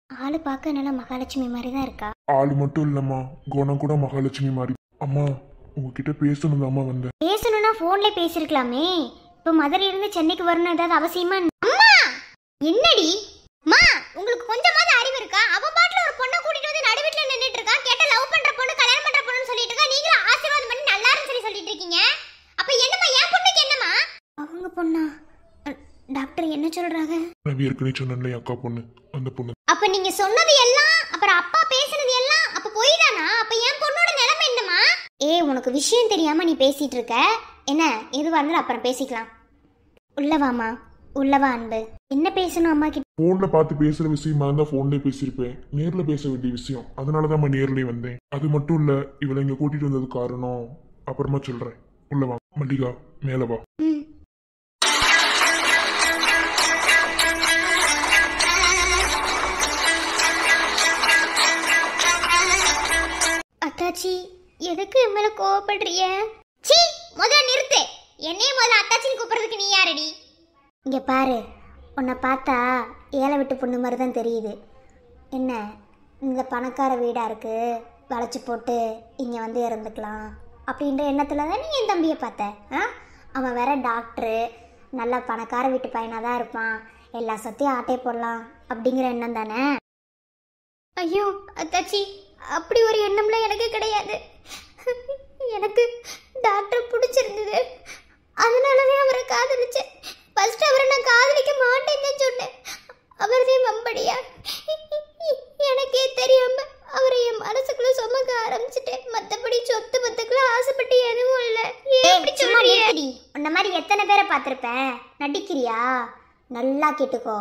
ஆளு பார்க்க நல்லா மகாலட்சுமி மாதிரி தான் இருக்கா. ஆளு மட்டும் இல்லம்மா, குணம் கூட மகாலட்சுமி மாதிரி. அம்மா, உங்ககிட்ட பேசணும் தாம்மா வந்தேன். பேசணும்னா போன்ல பேசிருக்கலாமே. இப்போ மதுரையில இருந்து சென்னைக்கு வரணும் ஏதாவது அவசியமா? அம்மா, என்னடி? மா, உங்களுக்கு கொஞ்சமாவது அறிவு இருக்கா? அவ பாட்டுல ஒரு பொண்ணை கூட்டிட்டு வந்து நடுவீட்ல நின்னுட்டு இருக்கா. கேட்ட லவ் பண்ற பொண்ணு, கல்யாணம் பண்ற பொண்ணுன்னு சொல்லிட்டு இருக்கா. நீங்க ஆசீர்வாதம் பண்ணி நல்லா இருக்குன்னு சொல்லிட்டு இருக்கீங்க. அப்ப என்னம்மா, என் பொண்ணுக்கு என்னம்மா? அவங்க பொண்ணா? டாக்டர் என்ன சொல்றாங்க? நான் ஏற்கனவே சொன்னேன்ல, என் அக்கா பொண்ணு, அந்த பொண்ணு. அப்ப நீங்க சொன்னது எல்லாம், அப்புறம் அப்பா பேசுனது எல்லாம் அப்ப பொய் தானா? அப்ப என் பொண்ணோட நிலைமை என்னம்மா? உனக்கு விஷயம் தெரியாம நீ பேசிட்டு இருக்க. என்ன எதுவா இருந்தாலும் அப்புறம் பேசிக்கலாம். உள்ளவாமா, உள்ளவா அன்பு. என்ன பேசணும் அம்மா கிட்ட? போன்ல பார்த்து பேசுற விஷயமா இருந்தா போன்லயே பேசியிருப்பேன். நேர்ல பேச வேண்டிய விஷயம், அதனாலதான் நேர்லயே வந்தேன். அது மட்டும் இல்ல, இவளை இங்க கூட்டிட்டு வந்தது காரணம் அப்புறமா சொல்றேன். உள்ளவா மல்லிகா, மேலவா. அத்தாச்சி எதுக்கு என் மேல கோவப்படுறிய? சீ, முதல்ல நிறுத்து. என்னையே முதல்ல அத்தாச்சின்னு கூப்பிடுறதுக்கு நீ யாரடி? இங்க பாரு, உன்னை பார்த்தா ஏழை விட்டு பொண்ணு மாதிரி தான் தெரியுது. என்ன இந்த பணக்கார வீடா இருக்கு, வளைச்சு போட்டு இங்க வந்து இறந்துக்கலாம் அப்படின்ற எண்ணத்துல தான் நீ என் தம்பியை பார்த்த. அவன் வேற டாக்டரு, நல்லா பணக்கார வீட்டு பையனாக தான் இருப்பான், எல்லா சொத்தையும் ஆட்டே போடலாம் அப்படிங்கிற எண்ணம் தானே? ஐயோ அத்தாச்சி, அப்படி ஒரு எண்ணம்லாம் எனக்கு கிடையாது. எனக்கு டாக்டர் பிடிச்சிருந்தது, அதனாலவே அவரை காதலிச்சேன். ஃபர்ஸ்ட் அவரை நான் காதலிக்க மாட்டேன்னு சொன்னேன். அவரதே மம்படியா எனக்கே தெரியாம அவரை என் மனசுக்குள்ள சுமக்க ஆரம்பிச்சுட்டேன். மற்றபடி சொத்து பத்துக்குள்ள ஆசைப்பட்டு எதுவும் இல்லை. உன்ன மாதிரி எத்தனை பேரை பார்த்துருப்பேன், நடிக்கிறியா? நல்லா கேட்டுக்கோ,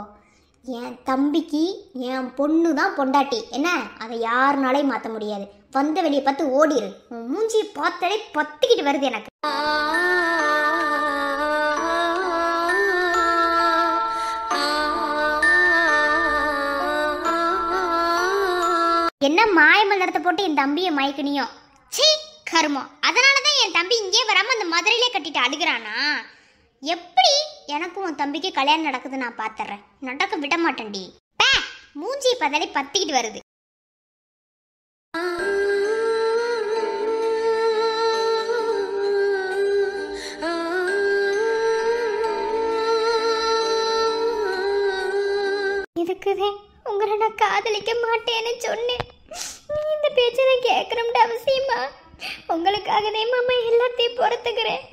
என் தம்பிக்கு என் பொண்ணு தான் பொண்டாட்டி. என்ன, அதை யாருனாலையும் மாற்ற முடியாது. வந்த வெளியே பார்த்து ஓடிரு. உன் மூஞ்சியை பார்த்தாலே பத்திக்கிட்டு வருது எனக்கு. என்ன மாய மலரத்தை போட்டு என் தம்பியை மயக்கணியும். சீ கருமம். அதனாலதான் என் தம்பி இங்கே வராம அந்த மதுரையிலே கட்டிட்டு அழுகிறானா? எப்படி எனக்கும் உன் தம்பிக்கு கல்யாணம் நடக்குது நான் பாத்துறேன். நடக்க விட மாட்டேன்டி. மூஞ்சி பதறி பத்திக்கிட்டு வருது. இதுக்குதே உங்களை நான் காதலிக்க மாட்டேன்னு சொன்னேன். இந்த பேச்சை நான் கேட்கணும்னு அவசியமா? உங்களுக்காகவே மாமா எல்லாத்தையும் பொறுத்துக்கிறேன்.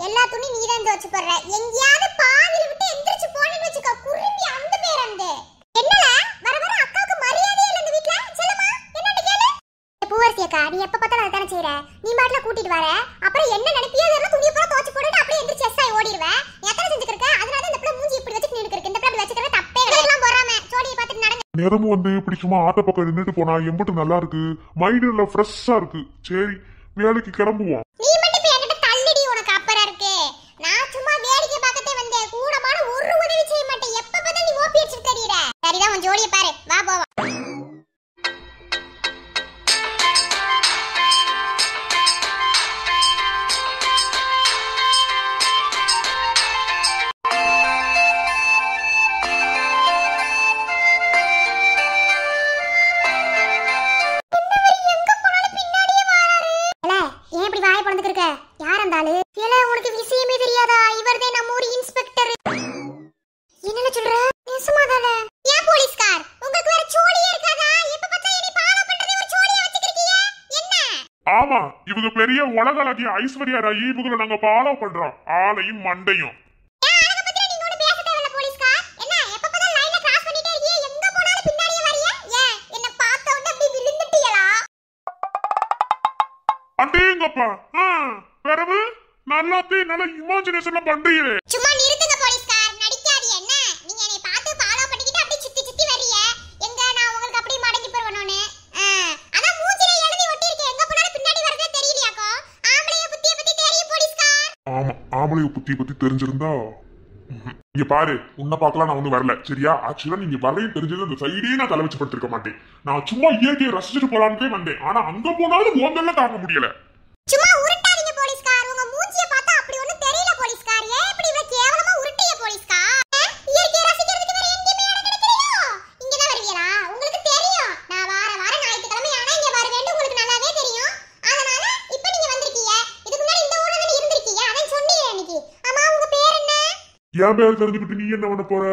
எல்லா துணி நீதான் துவச்சு போடுற. எங்கயாவது பாதியில விட்டு எந்திரிச்சு போனேன்னு வச்சுக்க, குருவி அந்த பேரந்து. என்னல வர வர அக்காவுக்கு மரியாதையே இல்ல இந்த வீட்ல. செல்லமா என்னன்னு கேளு. பூவரசி அக்கா, நீ எப்ப பார்த்தாலும் அத தான செய்ற. நீ பாட்ல கூட்டிட்டு வர, அப்புறம் என்ன நினைப்பியோ அதெல்லாம் துணியை பூரா துவச்சு போட்டுட்டு அப்படியே எந்திரிச்சு எஸ்ஸாய் ஓடிடுவ. எத்தனை செஞ்சுக்கிருக்க? அதனால இந்த பிள்ளை மூஞ்சி இப்படி வச்சுட்டு நின்னுக்கிருக்கு. இந்த பிள்ளை வச்சுக்கிற தப்பே இல்ல. எல்லாம் போறாம சோடியை பார்த்துட்டு நடங்க. நேரமும் வந்து இப்படி சும்மா ஆட்ட பக்கம் நின்றுட்டு போனா எம்பிட்டு நல்லா இருக்கு, மைண்ட்ல ஃப்ரெஷ்ஷா இருக்கு. சரி வேலைக்கு கிளம்புவோம். நீ மட்டும் இப்ப என்கிட்ட தள்ளிடி, உனக்கு அப்பறா இருக்கு. நான் சும்மா வேடிக்கை பார்க்கத்தே வந்தேன், கூடமான ஒரு உதவி செய்ய மாட்டேன். எப்ப பார்த்தாலும் நீ ஓபி அடிச்சிட்டு தெரியற. சரிதான், உன் ஜோடியை பாரு, வா போவா. ஆமா, இவங்க பெரிய உலகளாகிய ஐஸ்வர்யா ராய், இவங்களை நாங்க ஃபாலோ பண்றோம், ஆளையும் மண்டையும். அடேங்கப்பா, பிறகு நல்லாத்தையும் நல்ல இமேஜினேஷன்ல பண்றீங்களே. சும்மா நிறுத்துங்க போலீஸ்கார், நடிக்காதீங்க. என்ன நீங்க என்னை பார்த்து ஃபாலோ பண்ணிக்கிட்டு அப்படியே சுத்தி சுத்தி வர்றீங்க. எங்க நான் உங்களுக்கு அப்படியே மடங்கி போறவனோனே. அதான் மூஞ்சில எழுதி ஒட்டி இருக்கு, எங்க போனாலும் பின்னாடி வரதே தெரியலையாக்கோ. ஆம்பளைய புத்திய பத்தி தெரியும் போலீஸ்கார். ஆமா, ஆம்பளைய புத்திய பத்தி தெரிஞ்சிருந்தா. இங்க பாரு, உன்னை பார்க்கலாம் நான் ஒண்ணு வரல, சரியா? ஆக்சுவலா நீங்க வரையும் தெரிஞ்சது அந்த சைடே நான் தலை வச்சு படுத்திருக்க மாட்டேன். நான் சும்மா இயற்கையை ரசிச்சுட்டு போலான்ட்டே வந்தேன். ஆனா அங்க போனாலும் ஓங்கல்ல தாங்க முடியல. சும்மா உருட்டாதீங்க போலீஸ்கார், உங்க மூஞ்சிய பார்த்தா அப்படி ஒண்ணும் தெரியல போலீஸ்கார். ஏன் இப்படி இவ்வளவு கேவலமா உருட்டிய போலீஸ்கார்? இயற்கையை ரசிக்கிறதுக்கு வேற எங்கேயுமே இடம் கிடைக்கலையோ? இங்க தான் வருவீங்களா? உங்களுக்கு தெரியும் நான் வார வாரம் ஞாயிற்றுக்கிழமை ஆனா இங்க வருவேன்னு உங்களுக்கு நல்லாவே தெரியும். அதனால இப்ப நீங்க வந்திருக்கீங்க. என் பேர் தெரிஞ்சுக்கிட்டு நீ என்ன பண்ண போற?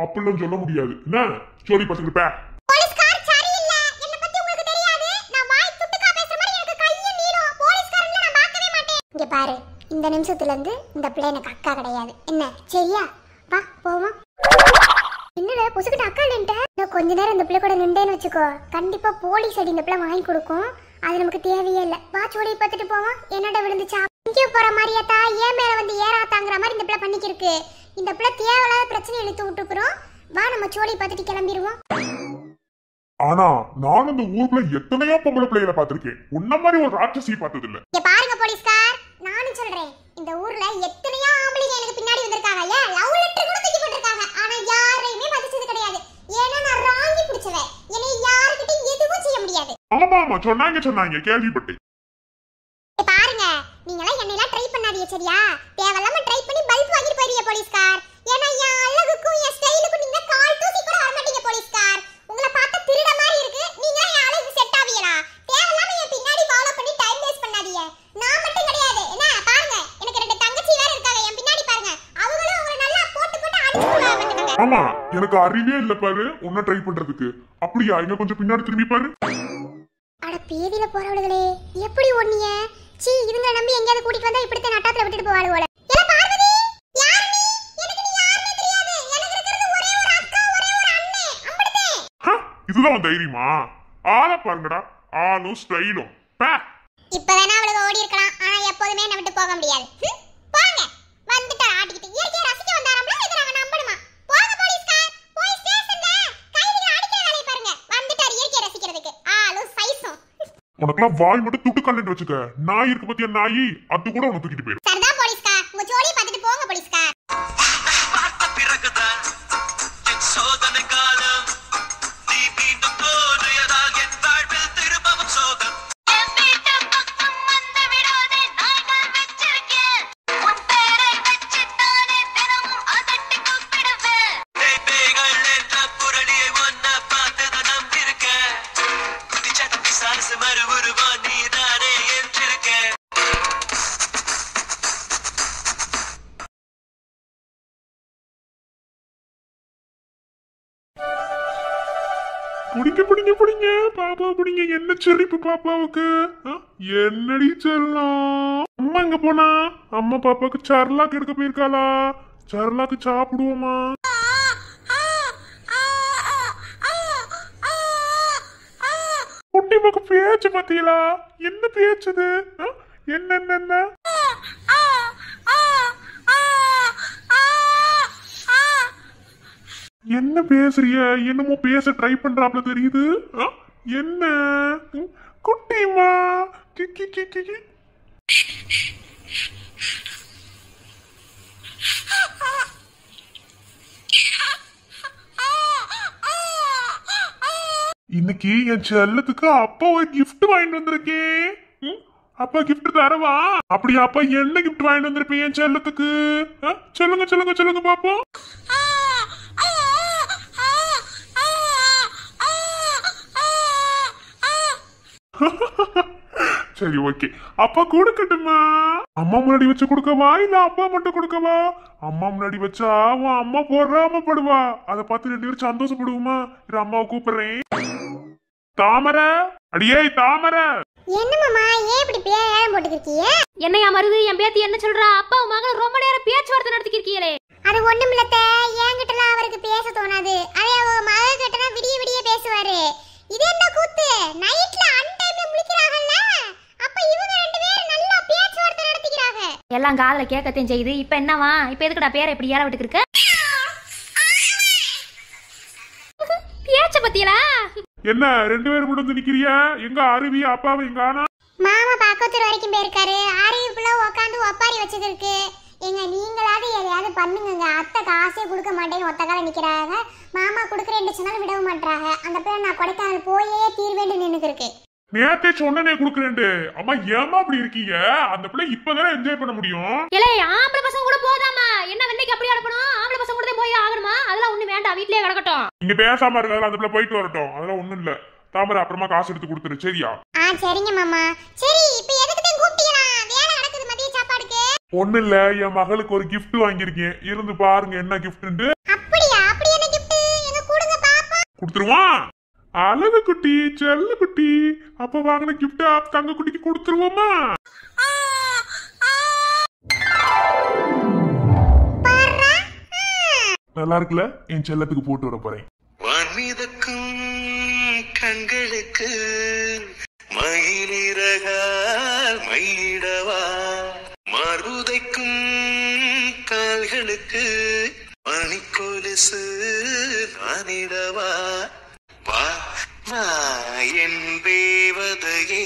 அப்படிலாம் சொல்ல முடியாது. என்ன சொல்லி பார்த்துக்கிட்ட? போலீஸ்கார் சரியில்லை. என்ன பத்தி உங்களுக்கு தெரியாது. நான் வாய் துட்டுக்கா பேசுற மாதிரி எனக்கு கையும் நீளும். போலீஸ்காரங்கள நான் பார்க்கவே மாட்டேன். இங்க பாரு, இந்த நிமிஷத்துல இருந்து இந்த பிள்ளை எனக்கு அக்கா கிடையாது. என்ன சரியா? வா போவோம். என்னடா பொசுக்கிட்ட அக்கா நின்ட்ட? நான் கொஞ்ச நேரம் இந்த பிள்ளை கூட நின்றேன்னு வச்சுக்கோ, கண்டிப்பா போலீஸ் அடி இந்த பிள்ளை வாங்கி கொடுக்கும். அது நமக்கு தேவையே இல்லை. வா சோடி பார்த்துட்டு போவோம். என்னடா விழுந்துச்சா? இங்கே போற மாதிரியாத்தா ஏன் மேல வந்து ஏறாத்தாங்கிற மாதிரி இந்த பிள்ளை பண்ணிக்கிருக்கு. இந்த பிள்ளை தேவையில்லாத பிரச்சனை இழுத்து விட்டுக்குறோம். வா நம்ம சோடி பார்த்துட்டு கிளம்பிடுவோம். ஆனா நான் இந்த ஊர்ல எத்தனையோ பொம்பளை பிள்ளைகளை பார்த்திருக்கேன். உன்ன மாதிரி ஒரு ராட்சசி பார்த்தது இல்ல. இங்க பாருங்க போலீஸ்கார், நானும் சொல்றேன், இந்த ஊர்ல எத்தனையோ ஆம்பளைங்க எனக்கு பின்னாடி வந்திருக்காங்க. ஏன் லவ் லெட்டர் கூட தூக்கி போட்டிருக்காங்க. ஆனா யாரையுமே மதிச்சது கிடையாது. ஏன்னா நான் ராங்கி பிடிச்சவன். என்னை யாருக்கிட்ட எதுவும் செய்ய முடியாது. ஆமா சொன்னாங்க கேள்விப்பட்டேன். பாருங்க, நீங்களாம் என்னையெல்லாம் ட்ரை பண்ணாதீங்க சரியா? தேவையில்லாம ட்ரை பண்ணி பல்ப் வாங்கிட்டு போயிருவீங்க போலீஸ்கார். ஏன்னா என் அழகுக்கும் என் ஸ்டைலுக்கும் நீங்க கால் தூசி கூட வர மாட்டீங்க போலீஸ்கார். உங்களை பார்த்தா திருட மாதிரி இருக்கு. நீங்க என் அழகு செட் ஆவீங்களா? தேவையில்லாம என் பின்னாடி ஃபாலோ பண்ணி டைம் வேஸ்ட் பண்ணாதீங்க. நான் மட்டும் கிடையாது. என்ன பாருங்க, எனக்கு 2 தங்கச்சி வேற இருக்காங்க. என் பின்னாடி பாருங்க, அவங்களும் உங்களை நல்லா போட்டு அடிச்சுடுவாங்க. ஆமா, எனக்கு அறிவே இல்ல பாரு உன்ன ட்ரை பண்றதுக்கு. அப்படியா? இங்க கொஞ்சம் பின்னாடி திரும்பி பாரு. அட பேதியில போறவளுகளே, எப்படி ஒண்ணிய சீ இவங்க நம்பி எங்கயாவது கூட்டிட்டு வந்தா இப்படித்தான் நட்டாத்துல விட்டுட்டு போவாளுவோல. ஏல பார்வதி, யார் நீ? எனக்கு நீ யாருன்னு தெரியாது. எனக்கு இருக்கிறது ஒரே ஒரு அக்கா, ஒரே ஒரு அண்ணே. அம்படுதே. இதுதான் தைரியமா? ஆள பாருங்கடா, ஆளும் ஸ்டைலும். இப்ப வேணா அவளுக்கு ஓடி இருக்கலாம். ஆனா எப்போதுமே என்ன விட்டு போக முடியாது. போங்க, வந்துட்டா ஆட்டிக்கிட்டு இயற்கையை ரசிக்க வந்தாராம்ல. இத நாங்க நம்பணுமா? போங்க போலீஸ்கார், போய் ஸ்டேஷன்ல கைதிகளை அடிக்கிற வேலையை பாருங்க. வந்துட்டார் இயற்கையை ரசிக்கிறதுக்கு. ஆளும் சைஸும். உனக்கெல்லாம் வாய் மட்டும் துட்டு கல்லு வச்சுக்க. நாய் இருக்கு பத்தியா, நாயி அது கூட உனக்கு தூக்கிட்டு போயிடும். சரிதான் போலீஸ்கார், உங்க ஜோலியை பார்த்துட்டு போங்க போலீஸ்கார். சோதனை காலம் நீ மீண்டும் தோன்றியதால் என் வாழ்வில் திரும்பவும் சோகம். பிடிங்க பாப்பா பிடிங்க. என்ன செரிப்பு பாப்பாவுக்கு? என்னடி செல்லம்? அம்மா எங்க போனா? அம்மா பாப்பாக்கு சர்லாக்கு எடுக்க போயிருக்காளா? சர்லாக்கு சாப்பிடுவோமா? குட்டி பக்கம் பேச்சு பாத்தீங்களா? என்ன பேச்சுது? என்ன என்ன பேசுறிய? என்னமோ பேச ட்ரை பண்றாப்ல தெரியுது. என்ன குட்டிமா? இன்னைக்கு என் செல்லத்துக்கு அப்பா ஒரு கிஃப்ட் வாங்கிட்டு வந்திருக்கேன். அப்பா கிஃப்ட் தரவா? அப்படியா? அப்பா என்ன கிஃப்ட் வாங்கிட்டு வந்திருப்பேன் என் செல்லத்துக்கு? சொல்லுங்க பாப்போம். சரி ஓகே, அப்பா கொடுக்கட்டுமா? அம்மா முன்னாடி வச்சு கொடுக்கவா இல்ல அப்பா மட்டும் கொடுக்கவா? அம்மா முன்னாடி வச்சா அவன் அம்மா பொறாமப்படுவா. அதை பார்த்து 2 பேரும் சந்தோஷப்படுவோமா? அம்மாவை கூப்பிடுறேன். தாமரை, அடியே தாமரை. என்ன மாமா, ஏன் இப்படி பேரம் போட்டுக்கிட்டீங்க? என்னையா மருது, என் பேத்தி என்ன சொல்றா? அப்பா மகன் ரொம்ப நேரம் பேச்சுவார்த்தை நடத்திக்கிருக்கீங்களே. அது ஒண்ணுமில்லத்த, என்கிட்டலாம் அவருக்கு பேச தோணாது. அதே அவ மக கிட்டனா விடிய விடிய பேசுவாரு. இது என்ன கூத்து? நைட்ல அன்டைம்ல முழிக்கிறாங்கல்ல, அப்ப இவங்க 2 பேரும் நல்லா பேச்சுவார்த்தை நடத்திக்கிறாங்க. எல்லாம் காதுல கேட்கத்தையும் செய்யுது. இப்ப என்னவா? இப்ப எதுக்குடா பேரை இப்படி ஏற விட்டுக்கு இருக்க? பேச்ச பத்தியலா? என்ன 2 பேரும் மட்டும் நிக்கிறியா? எங்க அருவி அப்பாவை எங்க ஆனா? மாமா பக்கத்தூர் வரைக்கும் போயிருக்காரு. அறிவுக்குள்ள உட்காந்து ஒப்பாரி வச்சுக்கிருக்கு. எங்க நீங்களாவது எதையாவது பண்ணுங்க. அத்தை காசே கொடுக்க மாட்டேன்னு ஒத்த கால நிக்கிறாங்க. மாமா கொடுக்குறேன்னு சொன்னாலும் விடவும் மாட்டாங்க. அந்த பிள்ளை நான் கொடைக்கானல் போயே தீர்வேண்டு நின்னுக்கு. நேத்தே சொன்னனே குடுக்குறேன்டு. அம்மா ஏமா அப்படி இருக்கீங்க? அந்த பிள்ளை இப்பதானே என்ஜாய் பண்ண முடியும். இல்ல ஆம்பளை பசங்க கூட போதாமா? என்ன வெண்ணைக்கு அப்படி அனுப்பணும்? ஆம்பளை பசங்க கூட போய் ஆகணுமா? அதெல்லாம் ஒண்ணு வேண்டாம், வீட்லயே கிடக்கட்டும். நீங்க பேசாம இருக்காது, அந்த பிள்ளை போயிட்டு வரட்டும். அதெல்லாம் ஒண்ணும் இல்ல. தாமரை அப்புறமா காசு எடுத்து கொடுத்துரு, சரியா? சரிங்க மாமா. சரி, இப்போ எதுக்கு தான் கூப்பிட்டீங்களா? வேலை நடக்குது மதிய சாப்பாடுக்கு. ஒண்ணு இல்ல, என் மகளுக்கு ஒரு gift வாங்கியிருக்கேன். இருந்து பாருங்க என்ன கிஃப்ட்னு. அப்படியா? அப்படி என்ன gift? எங்க கொடுங்க பாப்பா. கொடுத்துருவான். அழகு குட்டி, செல்ல குட்டி, அப்ப வாங்கின கிஃப்ட் தங்க குட்டிக்கு கொடுத்துருவோமா? நல்லா இருக்குல்ல? என் செல்லத்துக்கு போட்டு வர போறேன். வான்மீதக்கும் கண்களுக்கு மயிலிறகால் மயிலிடவா, மார்புதைக்கும் கால்களுக்கு மணிக்கொலுசு நானிடவா, வா வா என் தேவதையே.